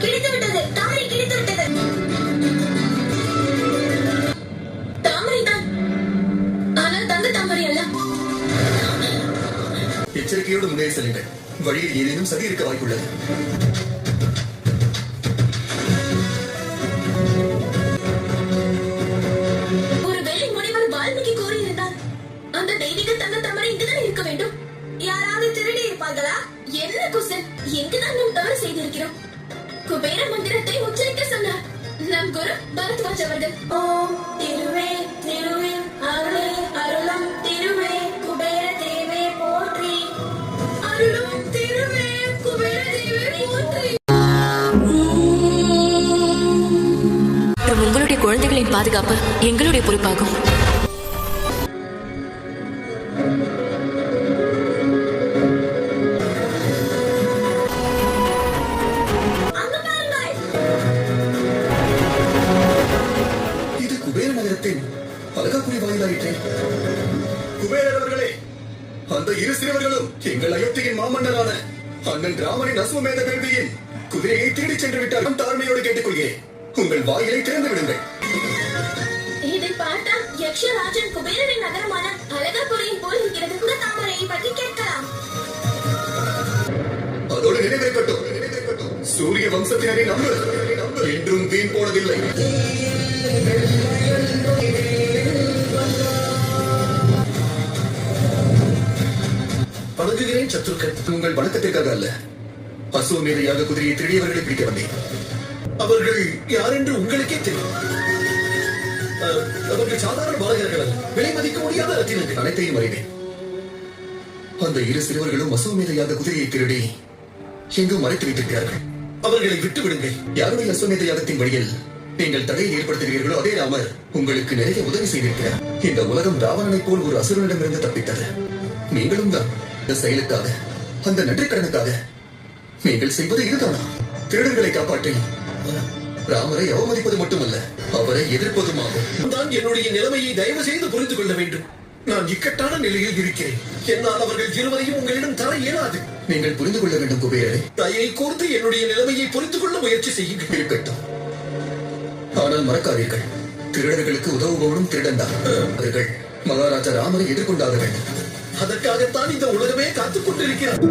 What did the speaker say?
கிடைத்து விட்டது, தாமரை கிடைத்து விட்டது. தாமரை தான், ஆனால் தங்க தாமரை அல்ல. எச்சரிக்கையோடு முன்னே செல்லுங்கள். வழியில் ஏதேனும் சதி இருக்க வாய்ப்புள்ளது. ஒரு வெள்ளை முனிவர் வால்மீகி கூறியிருந்தார், அந்த தெய்வீக தங்க தாமரை இங்குதான் இருக்க வேண்டும். யாராவது திருடி இருப்பார்களா? என்ன குசன், எங்குதான் நாம் தவறு செய்திருக்கிறோம்? குபேர மந்திரத்தை உச்சரிக்க சொன்னார் நம் குரு பரத்வாஜ் அவர்கள். ஓம் திருவே திருவே அருளே அருளம் திருவே குபேர தேவே போற்றி. அருளும் திருவே குபேர தேவே போற்றி. உங்களுடைய குழந்தைகளின் பாதுகாப்பு எங்களுடைய பொறுப்பாகும். இது குபேர நகரத்தின் அழகாக்குடி வாயிலாயிற்றே. குபேரர் அவர்களே, அந்த இரு சிறுவர்களும் எங்கள் அயோத்தியின் மாமன்னரான அண்ணன் ராமனின் அஸ்வமேத வேள்வியின் குதிரையை திருடிச் சென்று விட்டார். தாழ்மையோடு கேட்டுக்கொள்கிறேன், உங்கள் வாயிலை திறந்து விடுங்கள். இதை பார்த்தா யக்ஷராஜன் குபேரரின் நகரமான அழகாபுரியின் போல் இருக்கிறது. இந்த தாமரையை பற்றி கேட்கலாம். அதோடு நினைவேற்பட்டோம், சூரிய வம்சத்தினரின் அம்பு என்றும் வீண் போனதில்லை. வணங்குகிறேன் சத்ருக்கன். உங்கள் வணக்கத்திற்காக அல்ல, அஸ்வமேதையாக குதிரையை திருடியவர்களை பிடிக்க வந்தேன். அவர்கள் யார் என்று உங்களுக்கே தெரியும். அவர்கள் சாதாரண பாலகர்கள் அல்ல, விலை மதிக்க முடியாத ரத்தினங்கள். அனைத்தையும் அறிவேன். அந்த இரு சிறுவர்களும் அஸ்வமேதையாக குதிரையை திருடி எங்கும் மறைத்து வைத்திருக்கிறார்கள். அவர்களை விட்டு விடுங்கள். யாருடைய அஸ்வமேத யாகத்தின் வழியில் நீங்கள் தடையை ஏற்படுத்துகிறீர்களோ அதே ராமர் உங்களுக்கு நிறைய உதவி செய்திருக்கிறார். இந்த உலகம் ராவணனை போல் ஒரு அசுரனிடமிருந்து தப்பித்தது. நீங்களும் தான் இந்த செயலுக்காக, அந்த நன்றி கடனுக்காக நீங்கள் செய்வது இதுதானா? திருடர்களை காப்பாற்றி ராமரை அவமதிப்பது மட்டுமல்ல, அவரை எதிர்ப்பதுமாகும். தான் என்னுடைய நிலைமையை தயவு செய்து புரிந்து கொள்ள வேண்டும். நான் இக்கட்டான நிலையில் இருக்கிறேன். என்னால் அவர்கள் இருவரையும் உங்களிடம் தர இயலாது. நீங்கள் புரிந்து கொள்ள வேண்டும் குபேரரை. தயை கூர்ந்து என்னுடைய நிலைமையை புரிந்து கொள்ள முயற்சி செய்யுங்கள். இருக்கட்டும், ஆனால் மறக்காதீர்கள், திருடர்களுக்கு உதவுபவனும் திருடன் தான். அவர்கள் மகாராஜா ராமரை எதிர்கொண்டாக வேண்டும். அதற்காகத்தான் இந்த உலகமே காத்துக் கொண்டிருக்கிறார்.